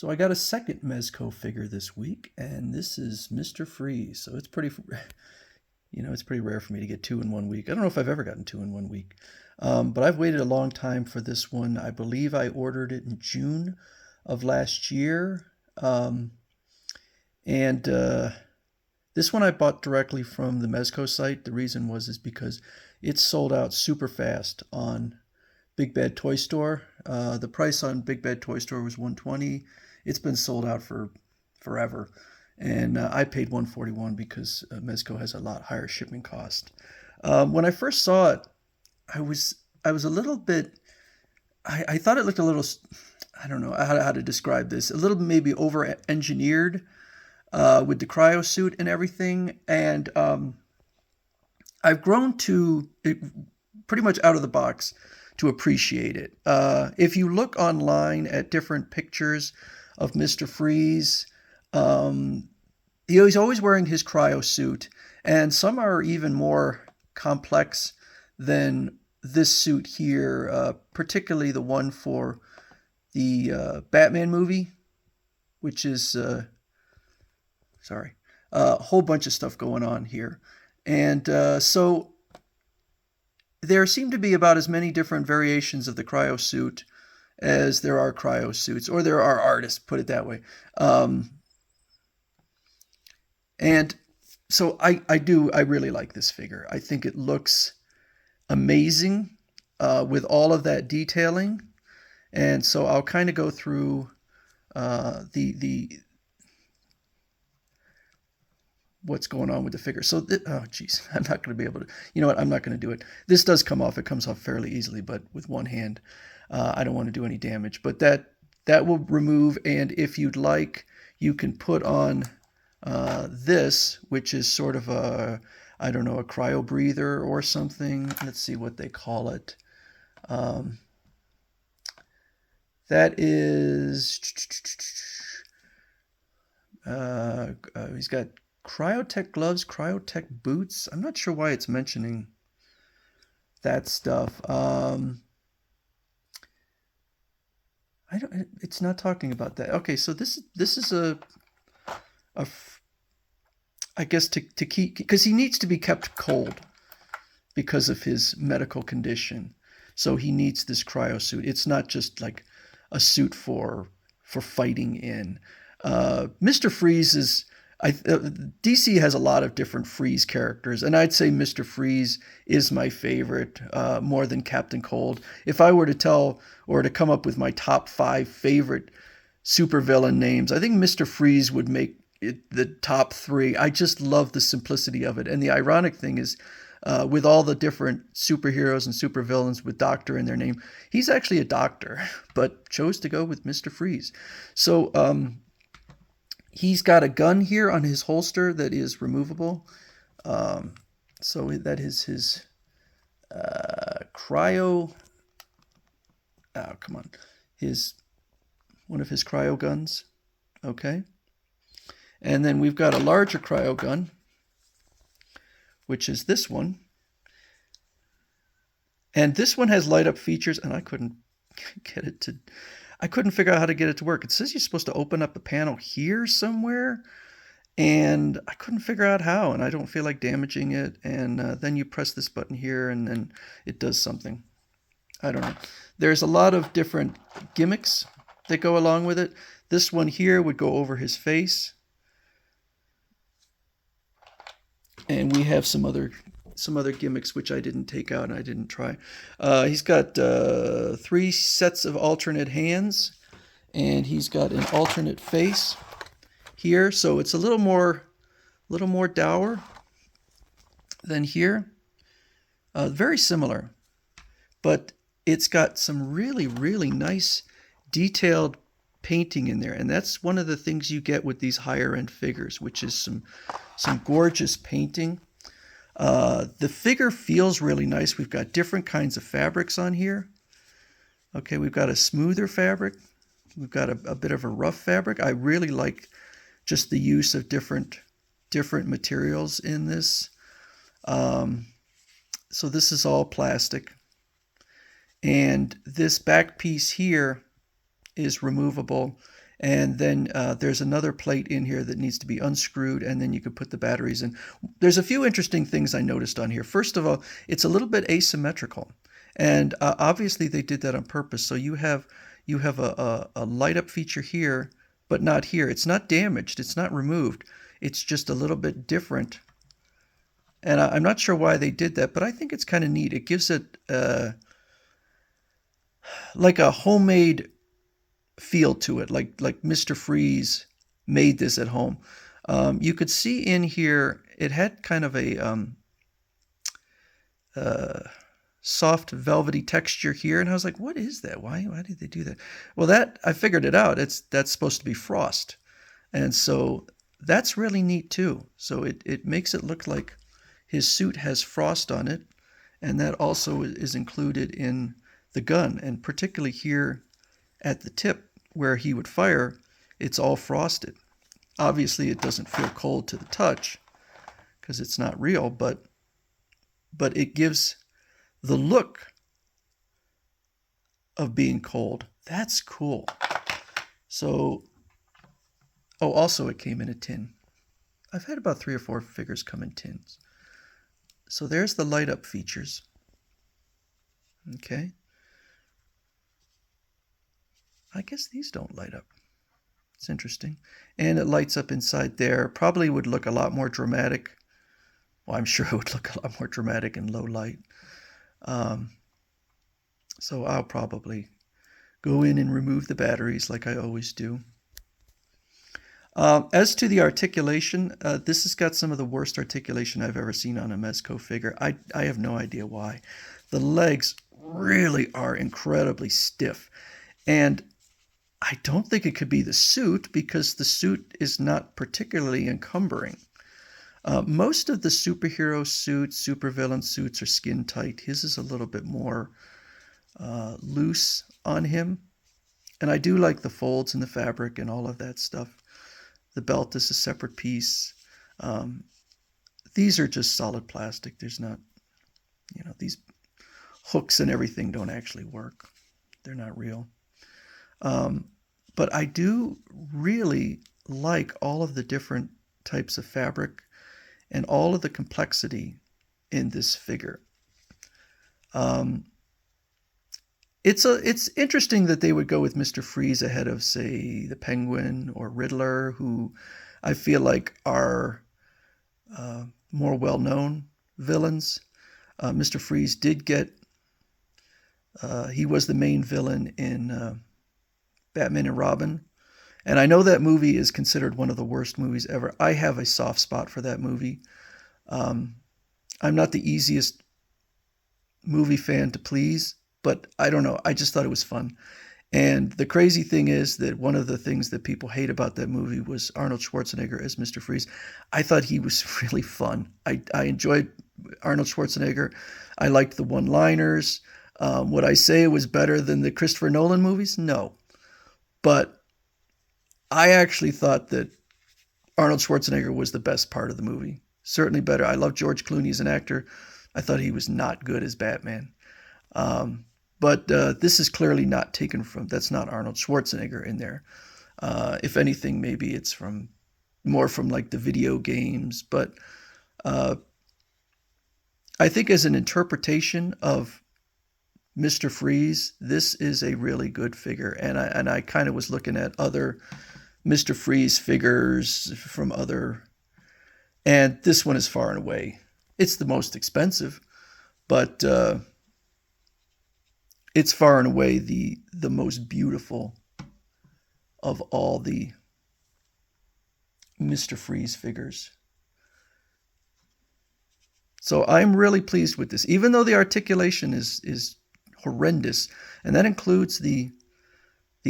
So I got a second Mezco figure this week, and this is Mr. Freeze. So it's pretty, it's pretty rare for me to get two in one week. I don't know if I've ever gotten two in one week, but I've waited a long time for this one. I believe I ordered it in June of last year, and this one I bought directly from the Mezco site. The reason is because it sold out super fast on Big Bad Toy Store. The price on Big Bad Toy Store was 120. It's been sold out for forever, and I paid 141 because Mezco has a lot higher shipping cost. When I first saw it, I was a little bit. I thought it looked a little. I don't know how to describe this. A little maybe over engineered with the cryo suit and everything, and I've grown to pretty much out of the box to appreciate it. If you look online at different pictures of Mr. Freeze, he's always wearing his cryo suit, and some are even more complex than this suit here, particularly the one for the Batman movie, which is, a whole bunch of stuff going on here. And so there seem to be about as many different variations of the cryo suit as there are cryo suits, or there are artists, put it that way. And so I really like this figure. I think it looks amazing with all of that detailing. And so I'll kind of go through the what's going on with the figure. So, oh geez, I'm not going to be able to, you know what, I'm not going to do it. This does come off. It comes off fairly easily, but with one hand, I don't want to do any damage. But that will remove, and if you'd like, you can put on this, which is sort of a, I don't know, a cryo breather or something. Let's see what they call it. That is, he's got Cryotech gloves, Cryotech boots. I'm not sure why it's mentioning that stuff. It's not talking about that. Okay, so this is I guess to keep, because he needs to be kept cold because of his medical condition. So he needs this cryo suit. It's not just like a suit for fighting in. Mr. Freeze is. DC has a lot of different Freeze characters, and I'd say Mr. Freeze is my favorite, more than Captain Cold. If I were to tell or to come up with my top 5 favorite supervillain names, I think Mr. Freeze would make it the top 3. I just love the simplicity of it. And the ironic thing is, with all the different superheroes and supervillains with doctor in their name, he's actually a doctor, but chose to go with Mr. Freeze. So, he's got a gun here on his holster that is removable. So that is his cryo. Oh, come on. One of his cryo guns. Okay. And then we've got a larger cryo gun, which is this one. And this one has light up features, and I couldn't figure out how to get it to work. It says you're supposed to open up a panel here somewhere, and I couldn't figure out how, and I don't feel like damaging it. And then you press this button here, and then it does something. I don't know. There's a lot of different gimmicks that go along with it. This one here would go over his face. And we have some other gimmicks which I didn't take out and I didn't try. He's got 3 sets of alternate hands, and he's got an alternate face here. So it's a little more dour than here. Very similar, but it's got some really, really nice detailed painting in there, and that's one of the things you get with these higher end figures, which is some gorgeous painting. The figure feels really nice. We've got different kinds of fabrics on here. Okay, we've got a smoother fabric. We've got a bit of a rough fabric. I really like just the use of different materials in this. So this is all plastic. And this back piece here is removable. And then there's another plate in here that needs to be unscrewed, and then you could put the batteries in. There's a few interesting things I noticed on here. First of all, it's a little bit asymmetrical, and obviously they did that on purpose. So you have a light up feature here, but not here. It's not damaged. It's not removed. It's just a little bit different. And I'm not sure why they did that, but I think it's kind of neat. It gives it like a homemade feel to it, like Mr. Freeze made this at home. You could see in here it had kind of a soft velvety texture here, and I was like, "What is that? Why did they do that?" Well, that I figured it out. That's supposed to be frost, and so that's really neat too. So it makes it look like his suit has frost on it, and that also is included in the gun, and particularly here at the tip where he would fire, it's all frosted. Obviously, it doesn't feel cold to the touch because it's not real, but it gives the look of being cold. That's cool. So, oh, also it came in a tin. I've had about 3 or 4 figures come in tins. So there's the light up features. Okay. I guess these don't light up. It's interesting. And it lights up inside there. Probably would look a lot more dramatic. Well, I'm sure it would look a lot more dramatic in low light. So I'll probably go in and remove the batteries like I always do. As to the articulation, this has got some of the worst articulation I've ever seen on a Mezco figure. I have no idea why. The legs really are incredibly stiff. And I don't think it could be the suit because the suit is not particularly encumbering. Most of the superhero suits, supervillain suits are skin tight. His is a little bit more loose on him. And I do like the folds in the fabric and all of that stuff. The belt is a separate piece. These are just solid plastic. There's not, these hooks and everything don't actually work. They're not real. But I do really like all of the different types of fabric and all of the complexity in this figure. It's interesting that they would go with Mr. Freeze ahead of, say, the Penguin or Riddler, who I feel like are more well-known villains. Mr. Freeze did get, he was the main villain in Batman and Robin. And I know that movie is considered one of the worst movies ever. I have a soft spot for that movie. I'm not the easiest movie fan to please, but I don't know. I just thought it was fun. And the crazy thing is that one of the things that people hate about that movie was Arnold Schwarzenegger as Mr. Freeze. I thought he was really fun. I enjoyed Arnold Schwarzenegger. I liked the one-liners. Would I say it was better than the Christopher Nolan movies? No. But I actually thought that Arnold Schwarzenegger was the best part of the movie. Certainly better. I love George Clooney as an actor. I thought he was not good as Batman. But this is clearly not taken from, that's not Arnold Schwarzenegger in there. If anything, maybe it's more from like the video games. But I think as an interpretation of Mr. Freeze, this is a really good figure. And I kind of was looking at other Mr. Freeze figures from other, and this one is far and away. It's the most expensive, but it's far and away the most beautiful of all the Mr. Freeze figures. So I'm really pleased with this, even though the articulation is horrendous, and that includes the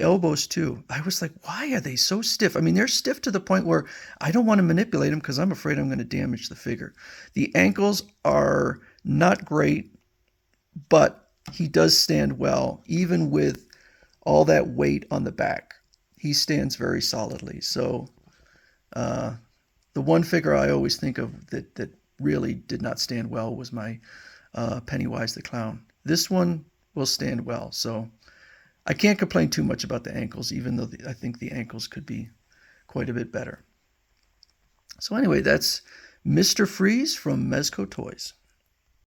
elbows too. I was like, why are they so stiff? I mean, they're stiff to the point where I don't want to manipulate them because I'm afraid I'm going to damage the figure. The ankles are not great, but he does stand well, even with all that weight on the back. He stands very solidly. So the one figure I always think of that really did not stand well was my Pennywise the Clown. This one will stand well. So I can't complain too much about the ankles, even though I think the ankles could be quite a bit better. So anyway, that's Mr. Freeze from Mezco Toys.